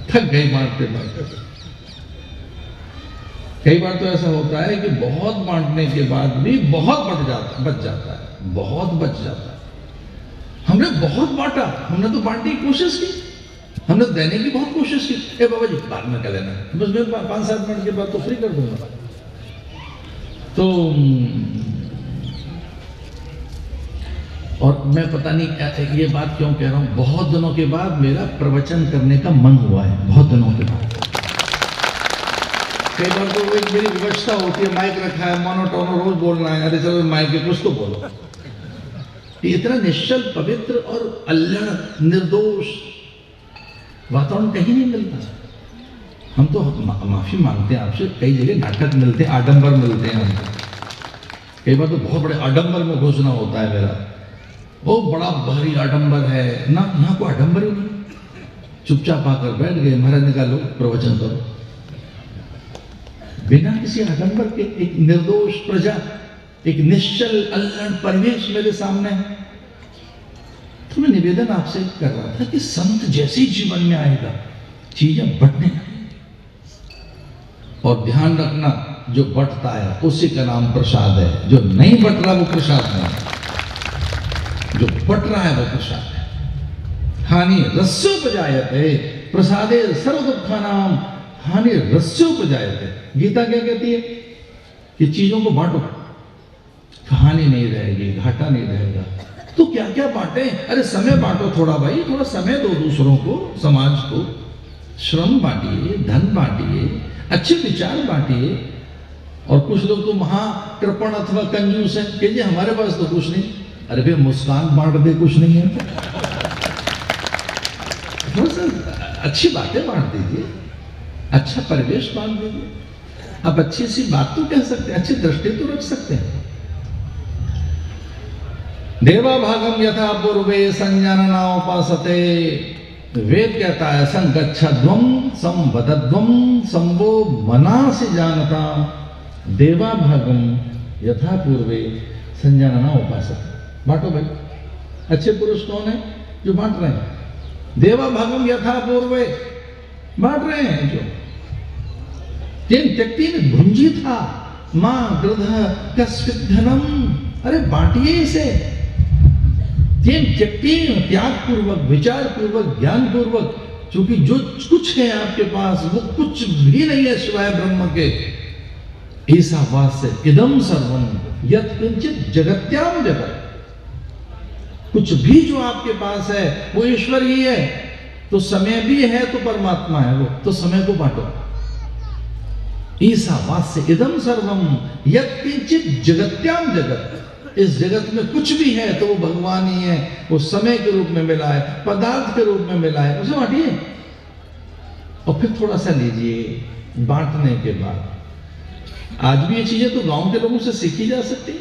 थक गए बांटते बांटते। कई बार तो ऐसा होता है कि बहुत बांटने के बाद भी बहुत बच जाता है, बहुत बच जाता है। हमने बहुत बांटा, हमने तो बांटने की कोशिश की, हमने देने की बहुत कोशिश की। ए बाबा जी बाद में कर लेना, बस मैं 5-7 मिनट के बाद तो फ्री कर दूंगा। तो और मैं पता नहीं ये बात क्यों कह रहा हूं, बहुत दिनों के बाद मेरा प्रवचन करने का मन हुआ है, बहुत दिनों के बाद। कई बार तो एक मेरी व्यवस्था होती है, माइक रखा है, मोनोटोनो रोज बोलना है, अरे चलो माइक के कुछ तो बोलो। इतना निश्चल, पवित्र और अल्लड़, निर्दोष वातावरण कहीं नहीं मिलता। हम तो माफी मांगते हैं आपसे, कई जगह नाटक मिलते हैं, आडंबर मिलते हैं हमको। कई बार तो बहुत बड़े आडंबर में घुसना होता है मेरा, वो बड़ा भारी आडंबर है ना, यहाँ को आडंबर ही नहीं, चुपचाप आकर बैठ गए। महाराज ने कहा लो प्रवचन करो। बिना किसी आडंबर के एक निर्दोष प्रजा, एक निश्चल अल्लड़ परिवेश मेरे सामने है। तो मैं निवेदन आपसे कर रहा था कि संत जैसे ही जीवन में आएगा चीजें बढ़ने लगेंगी। और ध्यान रखना, जो बढ़ता है उसी का नाम प्रसाद है, जो नहीं बढ़ रहा वो प्रसाद नहीं, जो बढ़ रहा है वो प्रसाद है। हानि रस्योपजायते प्रसादे सर्व दुखानाम हानि रस्योपजायते। गीता क्या कहती है कि चीजों को बांटो, हानि नहीं रहेगी, घाटा नहीं रहेगा। तो क्या क्या बांटे? अरे समय बांटो थोड़ा भाई, थोड़ा समय दो दूसरों को, समाज को। श्रम बांटिए, धन बांटिए, अच्छे विचार बांटिए। और कुछ लोग तो महाकृपण अथवा कंजूस हैं कि जी हमारे पास तो कुछ नहीं। अरे भाई मुस्कान बांट दे, कुछ नहीं है। थोड़ा सा अच्छी बातें बांट दीजिए, अच्छा परिवेश बांट दीजिए। अब अच्छी सी बात तो कह सकते हैं, अच्छी दृष्टि तो रख सकते हैं। देवा भागम यथा पूर्वे संजानना उपासते। वेद कहता है संगच्छध्वम संवदध्वम संवो मनासि जानता। देवा भागम यथा पूर्वे संजानना उपासते। बांटो भाई। अच्छे पुरुष कौन है? जो बांट रहे हैं। देवा भागम यथा पूर्वे, बांट रहे हैं। जो जिन त्यक्ति में भुंजी था मां गृध कस्मित धनम। अरे बांटिए इसे। जिन त्यक्ति त्याग पूर्वक, विचार पूर्वक, ज्ञान पूर्वक, क्योंकि जो कुछ है आपके पास वो कुछ भी नहीं है सिवाय ब्रह्म के। ऐसा वास्य इदम सर्वम यत् किंचित जगत्याम जगत। कुछ भी जो आपके पास है वो ईश्वर ही है। तो समय भी है तो परमात्मा है वो, तो समय को बांटो। ईसा वास्य इदम सर्वम यत् किंचित जगत्याम जगत। इस जगत में कुछ भी है तो वो भगवान ही है। वो समय के रूप में मिला है, पदार्थ के रूप में मिला है, उसे बांटिए। और फिर थोड़ा सा लीजिए। बांटने के बाद आज भी ये चीजें तो गांव के लोगों से सीखी जा सकती है।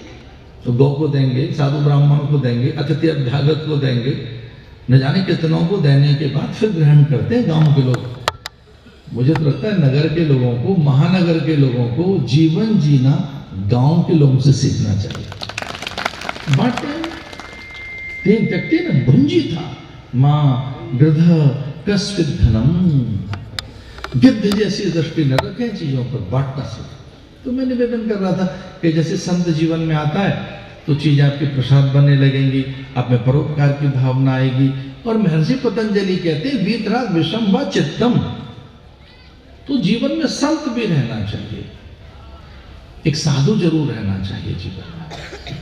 तो गौ को देंगे, साधु ब्राह्मण को देंगे, अतिथि अभ्यागत को देंगे, न जाने कितनों को देने के बाद फिर ग्रहण करते हैं गांव के लोग। मुझे तो लगता है नगर के लोगों को, महानगर के लोगों को जीवन जीना गांव के लोगों से सीखना चाहिए। बांटते तीन व्यक्ति ने भुंजी था मां गृध कस्मित धनम। गिद्ध जैसी दृष्टि न रखें, चीजों पर बांटना सीखें। तो मैं निवेदन कर रहा था कि जैसे संत जीवन में आता है तो चीजें आपके प्रसाद बनने लगेंगी, आप में परोपकार की भावना आएगी। और महर्षि पतंजलि कहते हैं वीतराग विषम व चित्तम। तो जीवन में संत भी रहना चाहिए, एक साधु जरूर रहना चाहिए जीवन में।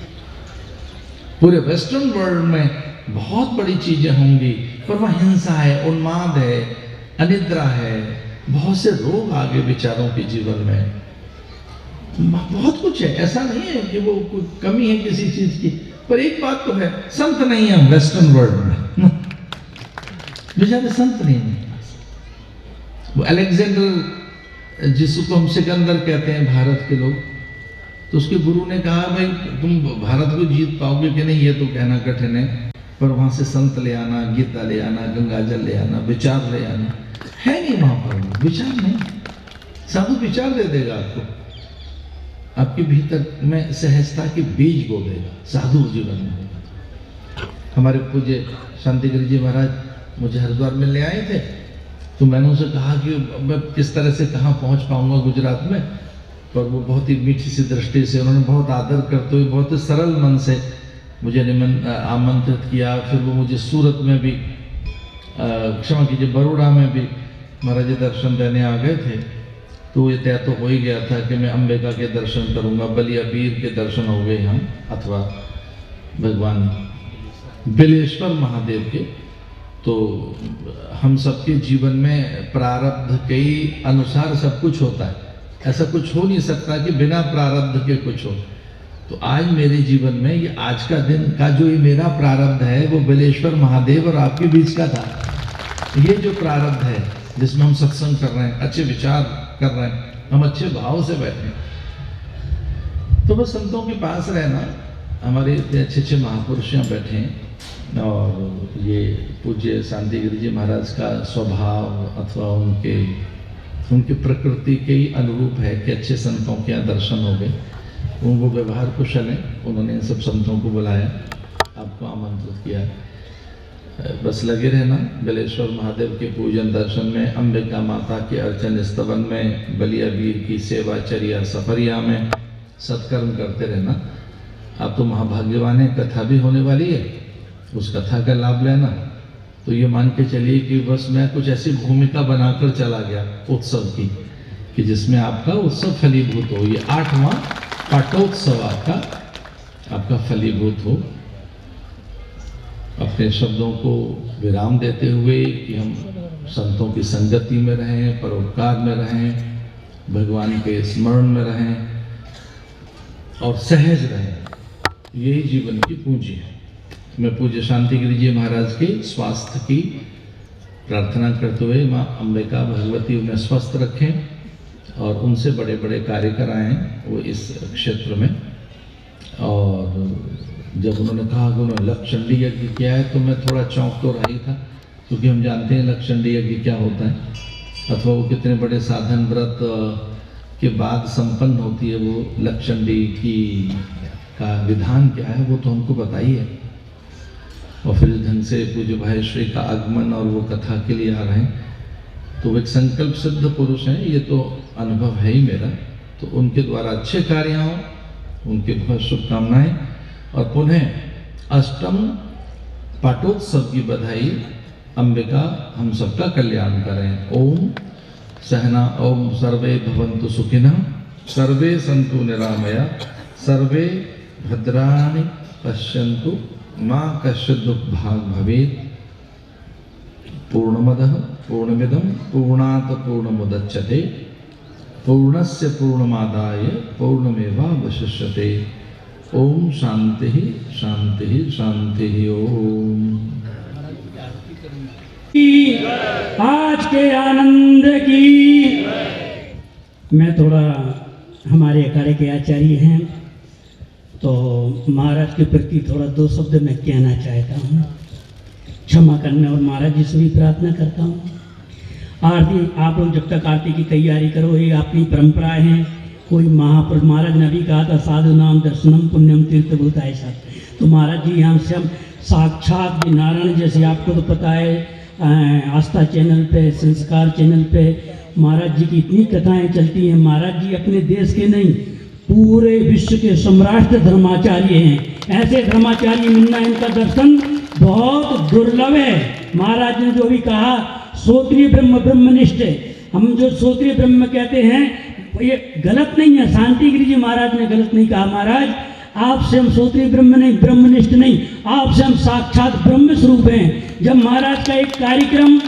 पूरे वेस्टर्न वर्ल्ड में बहुत बड़ी चीजें होंगी, पर वह हिंसा है, उन्माद है, अनिद्रा है, बहुत से रोग आगे विचारों के जीवन में, बहुत कुछ है। ऐसा नहीं है कि वो कोई कमी है किसी चीज की। पर एक बात तो है, संत नहीं है वेस्टर्न वर्ल्ड में। बेचारे संत नहीं है। वो अलेक्जेंडर, जिसको हम सिकंदर कहते हैं भारत के लोग, तो उसके गुरु ने कहा भाई तुम भारत को जीत पाओगे कि नहीं ये तो कहना कठिन है, पर वहां से संत ले आना, गीता ले आना, गंगा जल ले आना, विचार ले आना। है नहीं वहां पर विचार नहीं। साधु विचार दे देगा आपको, आपके भीतर में सहजता के बीज बो देगा। साधु जीवन में हमारे पूज्य शांतिगिरी जी महाराज मुझे हरिद्वार में ले आए थे, तो मैंने उनसे कहा कि मैं किस तरह से कहाँ पहुँच पाऊंगा गुजरात में। पर वो बहुत ही मीठी सी दृष्टि से, उन्होंने बहुत आदर करते हुए बहुत ही सरल मन से मुझे आमंत्रित किया। फिर वो मुझे सूरत में भी, क्षमा कीजिए, बड़ौदा में भी महाराज दर्शन देने आ गए थे। तो ये तय तो हो ही गया था कि मैं अंबिका के दर्शन करूंगा, बलिया वीर के दर्शन हो गए हम, अथवा भगवान बिलेश्वर महादेव के। तो हम सबके जीवन में प्रारब्ध के अनुसार सब कुछ होता है। ऐसा कुछ हो नहीं सकता कि बिना प्रारब्ध के कुछ हो। तो आज मेरे जीवन में ये आज का दिन का जो ये मेरा प्रारब्ध है वो बिलेश्वर महादेव और आपके बीच का था। ये जो प्रारब्ध है जिसमें हम सत्संग कर रहे हैं, अच्छे विचार कर रहे हैं, हम अच्छे भाव से बैठे हैं। तो बस संतों के पास रहना, हमारे इतने अच्छे अच्छे महापुरुष यहाँ बैठे हैं, और ये पूज्य शांतिगिरी जी महाराज का स्वभाव अथवा उनकी प्रकृति के ही अनुरूप है कि अच्छे संतों के यहाँ दर्शन हो गए, उनको व्यवहार कुशल हैं, उन्होंने इन सब संतों को बुलाया, आपको आमंत्रित किया। बस लगे रहना बिलेश्वर महादेव के पूजन दर्शन में, अंबिका माता के अर्चन स्तवन में, बलिया वीर की सेवा चर्या सफरिया में सत्कर्म करते रहना। आप तो महाभाग्यवान है, कथा भी होने वाली है, उस कथा का लाभ लेना। तो ये मान के चलिए कि बस मैं कुछ ऐसी भूमिका बनाकर चला गया उत्सव की कि जिसमें आपका उत्सव फलीभूत हो। ये 8वां पाटोत्सव आपका फलीभूत हो। अपने शब्दों को विराम देते हुए कि हम संतों की संगति में रहें, परोपकार में रहें, भगवान के स्मरण में रहें और सहज रहें, यही जीवन की पूंजी है। मैं पूज्य शांतिगिरी जी महाराज के स्वास्थ्य की प्रार्थना करते हुए माँ अंबिका भगवती उन्हें स्वस्थ रखें और उनसे बड़े बड़े कार्य कराएं वो इस क्षेत्र में। और जब उन्होंने कहा कि उन्होंने लक्षचंडी यज्ञ किया है तो मैं थोड़ा चौंक तो रहा ही था, क्योंकि हम जानते हैं लक्षचंडी यज्ञ क्या होता है अथवा वो कितने बड़े साधन व्रत के बाद संपन्न होती है। वो लक्षचंडी का विधान क्या है वो तो हमको पता ही है। और फिर ढंग से पूज्य भाई श्री का आगमन और वो कथा के लिए आ रहे हैं, तो वो एक संकल्प सिद्ध पुरुष हैं, ये तो अनुभव है ही मेरा। तो उनके द्वारा अच्छे कार्य हों, उनके बहुत शुभकामनाएं। और पुनः 8वें पाटोत्सव की बधाई। अंबिका हम सबका कल्याण करें। ओम सहना ओम सर्वे भवन्तु सुखिनः, सर्वे सन्तु निरामया, सर्वे भद्राणि पश्यन्तु माँ कश्चित् दुःखभाग् भवेत्। पूर्णमदः पूर्णमिदं पूर्णात् पूर्णमुदच्यते, पूर्णस्य पूर्णमादाय पूर्णमेवावशिष्यते। ओम शांति शांति शांति। ओम आज के आनंद की। मैं थोड़ा हमारे अखाड़े के आचार्य हैं तो महाराज के प्रति थोड़ा 2 शब्द मैं कहना चाहता हूँ, क्षमा करने और महाराज जी से भी प्रार्थना करता हूँ। आरती आप लोग जब तक आरती की तैयारी करो, ये अपनी परंपराएं हैं। कोई महापुरुष महाराज ने भी कहा था साधु नाम दर्शनम पुण्यम तीर्थभूत, ऐसा। तो महाराज जी यहाँ से हम साक्षात नारायण, जैसे आपको तो पता है आस्था चैनल पे, संस्कार चैनल पे महाराज जी की इतनी कथाएं चलती हैं। महाराज जी अपने देश के नहीं पूरे विश्व के सम्राट धर्माचार्य हैं। ऐसे धर्माचार्य मिलना, इनका दर्शन बहुत दुर्लभ है। महाराज ने जो भी कहा श्रोत्रिय ब्रह्म ब्रह्मनिष्ठ, हम जो श्रोत्रिय ब्रह्म कहते हैं ये गलत नहीं है। शांतिगिरी जी महाराज ने गलत नहीं कहा। महाराज आपसे हम श्रोत्रिय ब्रह्म नहीं, ब्रह्मनिष्ठ नहीं, आपसे हम साक्षात ब्रह्म स्वरूप हैं। जब महाराज का एक कार्यक्रम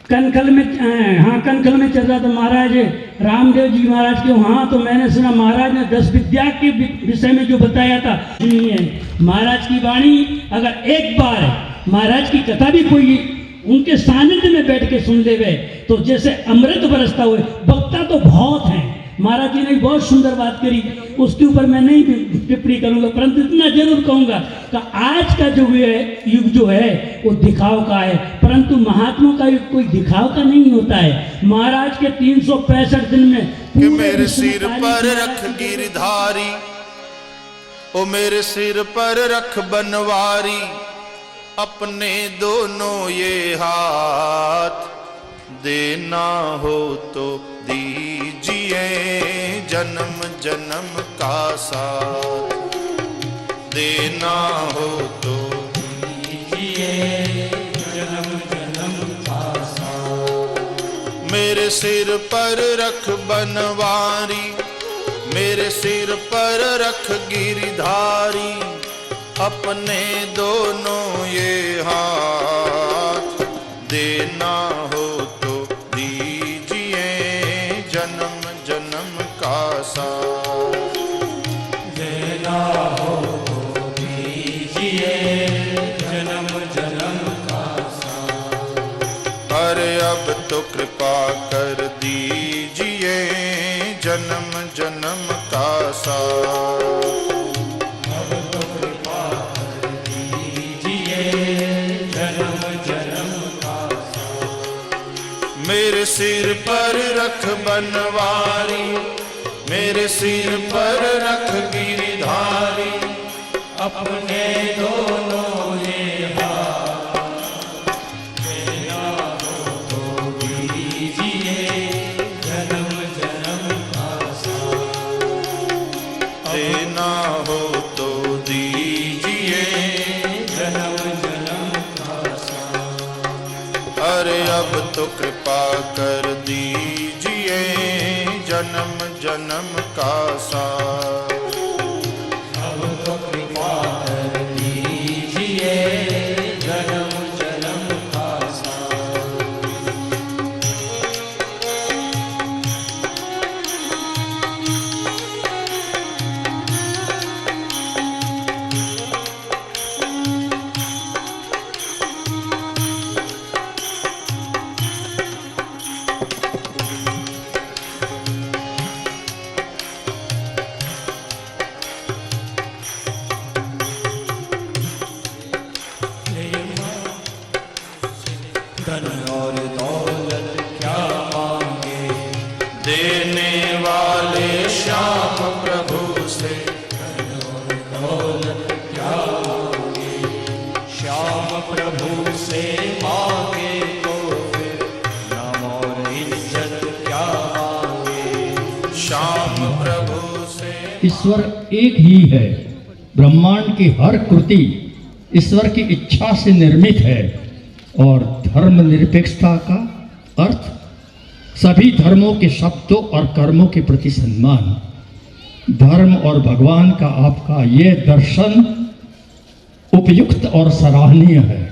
कनखल में चल रहा था, महाराज रामदेव जी महाराज के वहाँ, तो मैंने सुना महाराज ने 10 विद्या के विषय में जो बताया था, सुनी है महाराज की वाणी। अगर एक बार महाराज की कथा भी कोई उनके सानिध्य में बैठ के सुन ले गए तो जैसे अमृत बरसता हुए। वक्ता तो बहुत हैं, महाराज जी ने बहुत सुंदर बात करी, उसके ऊपर मैं नहीं टिप्पणी करूंगा, परंतु इतना जरूर कहूंगा कि आज का जो युग जो है वो दिखाव का है, परंतु महात्मा का युग कोई दिखाव का नहीं होता है। महाराज के 365 दिन में कि मेरे सिर पर रख गिरधारी, ओ मेरे सिर पर रख बनवारी, अपने दोनों ये हाथ, देना हो तो दीजिए जन्म जन्म का साथ, देना हो तो दीजिए जन्म जन्म का साथ। मेरे सिर पर रख बनवारी, मेरे सिर पर रख गिरधारी, अपने दोनों ये हाथ, देना हो तो दीजिए जन्म जन्म का साथ, देना हो तो दीजिए जन्म जन्म का साथ। अरे अब तो कृपा कर दीजिए जन्म जन्म का साथ, अब तो कृपा कर दीजिए मेरे सिर पर रख बनवारी, मेरे सिर पर रख गिरधारी, अपने दोनों ये हाथ देना हो तो दीजिए जन्म जन्म का साथ, देना हो तो दीजिए जन्म जन्म का साथ। अरे अब तो कृपा कर दीजिए जन्म जन्म का साथ, अब तो कृपा कर दीजिए जन्म जन्म का साथ। धन और दौलत क्या मांगे, देने वाले श्याम प्रभु से। धन और दौलत क्या मांगे, श्याम प्रभु से मांगे तो फिर नाम और इज्जत क्या मांगे, श्याम प्रभु से। ईश्वर एक ही है। ब्रह्मांड की हर कृति ईश्वर की इच्छा से निर्मित है और धर्मनिरपेक्षता का अर्थ सभी धर्मों के शब्दों और कर्मों के प्रति सम्मान। धर्म और भगवान का आपका ये दर्शन उपयुक्त और सराहनीय है।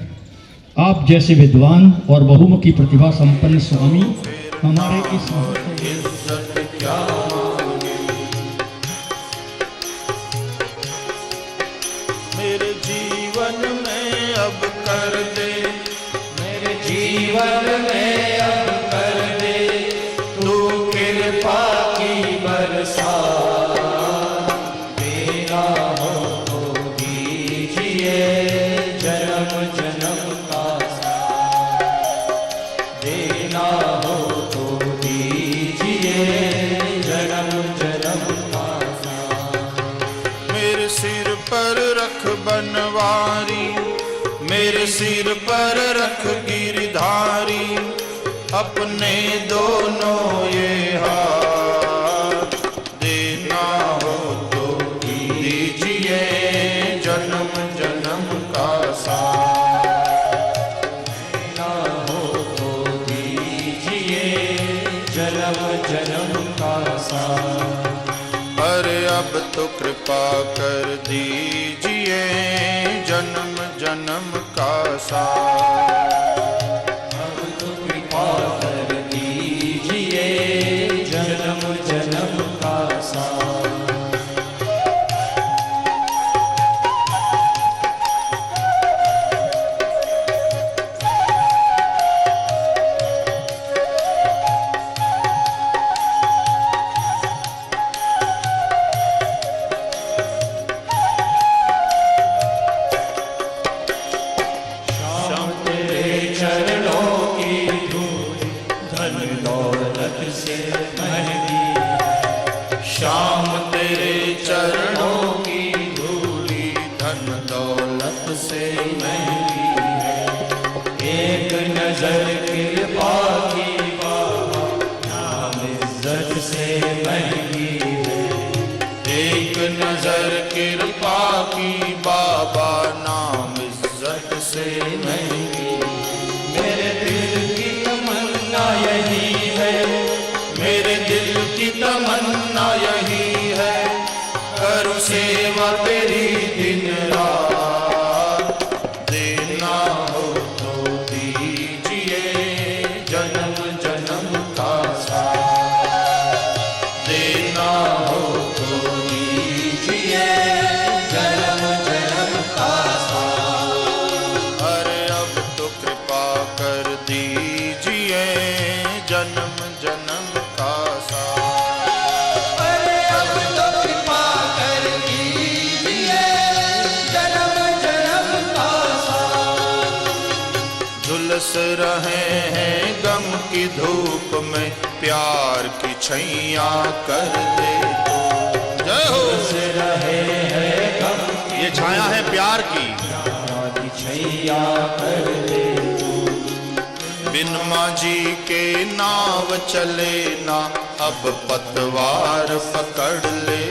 आप जैसे विद्वान और बहुमुखी प्रतिभा संपन्न स्वामी हमारे इस इज्जत क्या मांगे, मेरे जीवन में अब कर दे, मेरे जीवन में अब कर दे तू कृपा की बरसात, देना हो तो दीजिए जन्म जन्म का साथ, देना हो तो दीजिए जन्म जन्म का साथ। मेरे सिर पर रख बनवारी, मेरे सिर पर रख गिरधारी, अपने दोनों ये हाथ देना हो तो दीजिए जन्म जन्म का साथ, देना हो तो दीजिए जन्म जन्म का साथ। अरे अब तो कृपा कर दीजिए जन्म जन्म का साथ, अब तो कृपा कर दीजिए जन्म जन्म का साथ। श्याम तेरे चरणों की धूली धन दौलत से महंगी है, एक नजर कृपा की बाबा नाम इज्जत से महंगी है, एक नजर कृपा की बाबा नाम इज्जत से महंगी। मेरे दिल की तमन्ना यही है, मेरे दिल धूप में प्यार की छैया कर दे तो। जय हो। ये छाया है प्यार की छैया कर दे तो। बिन माझी के नाव चले ना, अब पतवार पकड़ ले